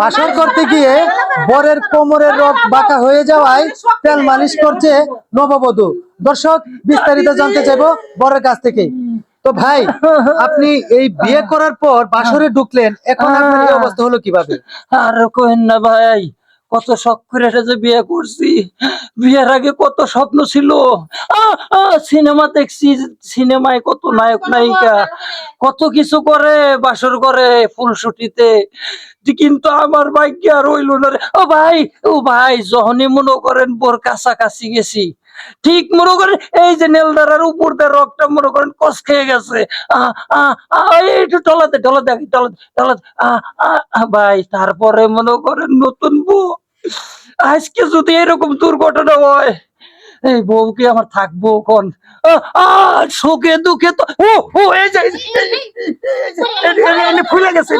বাসর করতে গিয়ে বরের কোমরের রগ বাঁকা হয়ে যাওয়ায় তেল মালিশ করছে নববধূ। দর্শক, বিস্তারিত জানতে চাইবো বরের কাছ থেকে। তো ভাই, আপনি এই বিয়ে করার পর বাসরে ঢুকলেন, এখন আপনার এই অবস্থা হলো কিভাবে? আর কইন না ভাই, কত শখ করে যে বিয়ে করছি। বিয়ের আগে কত স্বপ্ন ছিল। সিনেমা দেখছি, সিনেমায় কত নায়ক নায়িকা কত কিছু করে, বাসর করে ফুলশুটিতে, কিন্তু আমার ভাগ্যে আর হইল না রে। ও ভাই যখনই মনে করেন বোর কাছাকাছি গেছি, ঠিক মনে করেন এই যে নেলদারার উপর দিয়ে রকটা মনে করেন কস খেয়ে গেছে। একটু টলাতে টলাতে টলাতে ভাই, তারপরে মনে করেন নতুন বউ। আজকে যদি এরকম দুর্ঘটনা হয়, এই বউ কি আমার থাকবো কোন? সুখে দুঃখে তো এই যে ফুলে গেছে,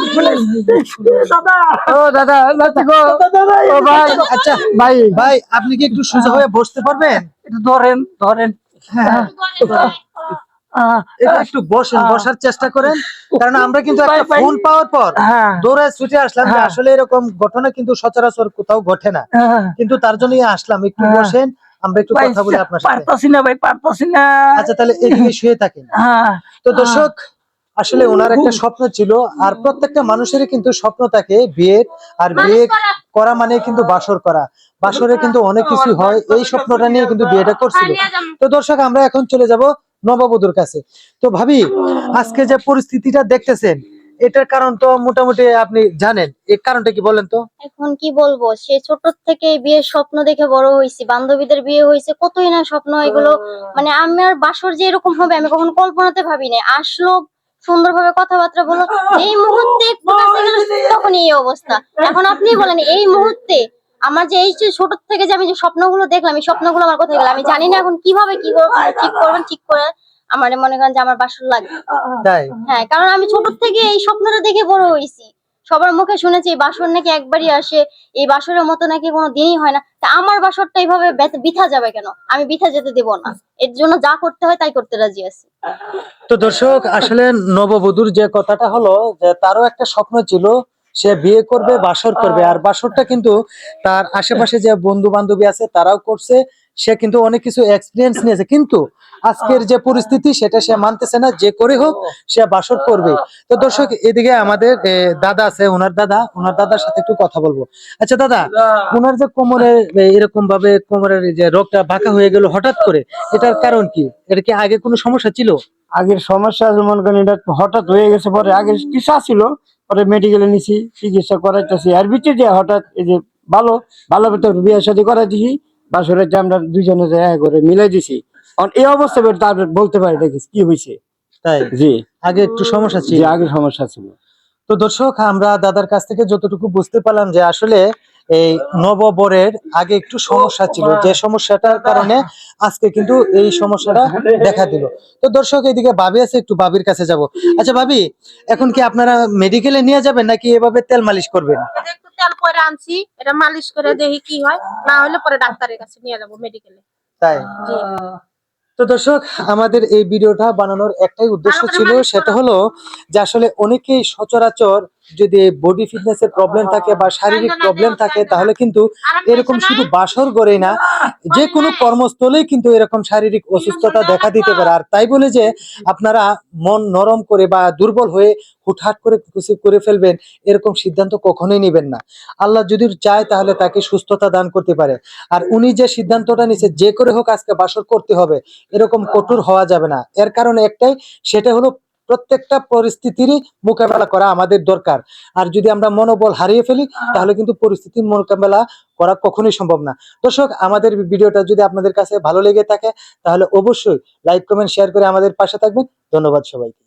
দাদা। ও দাদা, ও ভাই, আচ্ছা ভাই, ভাই আপনি কি একটু সোজা হয়ে বসতে পারবেন? একটু ধরেন ধরেন। হ্যাঁ, একটু বসেন, বসার চেষ্টা করেন, কারণ আমরা কিন্তু একটা ফোন পাওয়ার পর দৌড়ায় ছুটে আসলাম যে আসলে এরকম ঘটনা কিন্তু সচরাচর কোথাও ঘটে না, কিন্তু তার জন্যই আসলাম। একটু বসেন, আমরা একটু কথা বলি আপনার সাথে। পারতাছি না ভাই, পারতাছি না। আচ্ছা, তাহলে এদিকে শুয়ে থাকেন। তো দর্শক, আসলে ওনার একটা স্বপ্ন ছিল, আর প্রত্যেকটা মানুষেরই কিন্তু স্বপ্ন থাকে বিয়ের, আর বিয়ে করা মানে কিন্তু বাসর করা। বাসরে কিন্তু অনেক কিছু হয়, এই স্বপ্নটা নিয়ে কিন্তু বিয়েটা করছিল। তো দর্শক, আমরা এখন চলে যাব নববধূর কাছে। তো ভাবি, আজকে যে পরিস্থিতিটা দেখতেছেন, এটার কারণ তো মোটামুটি আপনি জানেন, এর কারণটা কি বলেন তো? এখন কি বলবো, সে ছোট থেকে বিয়ের স্বপ্ন দেখে বড় হয়েছি, বান্ধবীদের বিয়ে হয়েছে, কতই না স্বপ্ন এগুলো। মানে আমার বাসর যে এরকম হবে আমি কখনো কল্পনাতে ভাবিনি। আসলো, সুন্দরভাবে কথাবার্তা বলো, এই মুহূর্তে একটু কাছে গেল তখন এই অবস্থা। এখন আপনি বলেন, এই মুহূর্তে আমার যে এই যে ছোট থেকে যে আমি যে স্বপ্নগুলো দেখলাম, এই স্বপ্নগুলো আমার কোথায় গেল আমি জানি না। এখন কিভাবে কি করবেন, ঠিক করে আমার মনে করেন যে আমার বাসর লাগবে। হ্যাঁ, কারণ আমি ছোট থেকে এই স্বপ্নটা দেখে বড় হয়েছি। সবার মুখে শুনেছি এই বাসর নাকি একবারই আসে, এই বাসরের মতো নাকি কোনো দিনই হয় না। তা আমার বাসরটা এইভাবে বৃথা যাবে কেন? আমি বৃথা যেতে দেব না। এর জন্য যা করতে হয় তাই করতে রাজি আছি। তো দর্শক, আসলে নববধূর যে কথাটা হলো, যে তারও একটা স্বপ্ন ছিল, সে বিয়ে করবে, বাসর করবে, আর বাসরটা কিন্তু তার আশেপাশে যে বন্ধু বান্ধবী আছে তারাও করছে, সে কিন্তু অনেক কিছু এক্সপিরিয়েন্স নিয়েছে, কিন্তু আজকের যে পরিস্থিতি সেটা সে মানতেছে না, যে করে হোক সে বাসর করবে। তো দর্শক, এদিকে আমাদের দাদা আছে, ওনার দাদার সাথে একটু কথা বলবো। আচ্ছা দাদা, ওনার যে কোমরে এরকম ভাবে কোমরের যে রোগটা বাঁকা হয়ে গেল হঠাৎ করে, এটার কারণ কি? এটা কি আগে কোনো সমস্যা ছিল? আগের সমস্যা মনে করেন এটা হঠাৎ হয়ে গেছে, পরে আগে চিকিৎসা ছিল, পরে মেডিকেলে নিছি, চিকিৎসা করাইতেছি, আর ভিতরে যে হঠাৎ এই যে ভালো ভেতর বিয়ে শাদী করাই দিছি, বাসরে যে আমরা দুইজনে করে মিলাই দিছি। এই অবস্থা তারপর বলতে পারি দেখিস কি হয়েছে। তাই? জি, আগে একটু সমস্যা ছিল। আগে সমস্যা ছিল। তো দর্শক, আমরা দাদার কাছ থেকে যতটুকু বুঝতে পারলাম যে আসলে এই নববরের আগে একটু সমস্যা ছিল, যে সমস্যাটার কারণে আজকে কিন্তু এই সমস্যাটা দেখা দিল। তো দর্শক, এদিকে ভাবি আছে, একটু ভাবির কাছে যাব। আচ্ছা ভাবি, এখন কি আপনারা মেডিকেলে নিয়ে যাবেন নাকি এভাবে তেল মালিশ করবেন? একটু তেল পরে আনছি, এটা মালিশ করে দেখি কি হয়, না হলে পরে ডাক্তারের কাছে নিয়ে যাবো মেডিকেলে। তাই? তো দর্শক, আমাদের এই ভিডিওটা বানানোর একটাই উদ্দেশ্য ছিল, সেটা হলো যে আসলে অনেকেই সচরাচর যদি বডি ফিটনেসের প্রবলেম থাকে বা শারীরিক প্রবলেম থাকে, তাহলে কিন্তু এরকম শুধু বাসর গড়েই না, যে কোনো কর্মস্থলেই কিন্তু এরকম শারীরিক অসুস্থতা দেখা দিতে পারে। আর তাই বলে যে আপনারা মন নরম করে বা দুর্বল হয়ে হুটহাট করে কিছু করে ফেলবেন, এরকম সিদ্ধান্ত কখনোই নেবেন না। আল্লাহ যদি চায় তাহলে তাকে সুস্থতা দান করতে পারে। আর উনি যে সিদ্ধান্তটা নিছে, যে করে হোক আজকে বাসর করতে হবে, এরকম কঠোর হওয়া যাবে না। এর কারণে একটাই, সেটা হলো প্রত্যেকটা পরিস্থিতিরই মোকাবেলা করা আমাদের দরকার। আর যদি আমরা মনোবল হারিয়ে ফেলি, তাহলে কিন্তু পরিস্থিতির মোকাবেলা করা কখনোই সম্ভব না। দর্শক, আমাদের ভিডিওটা যদি আপনাদের কাছে ভালো লেগে থাকে, তাহলে অবশ্যই লাইক কমেন্ট শেয়ার করে আমাদের পাশে থাকবেন। ধন্যবাদ সবাইকে।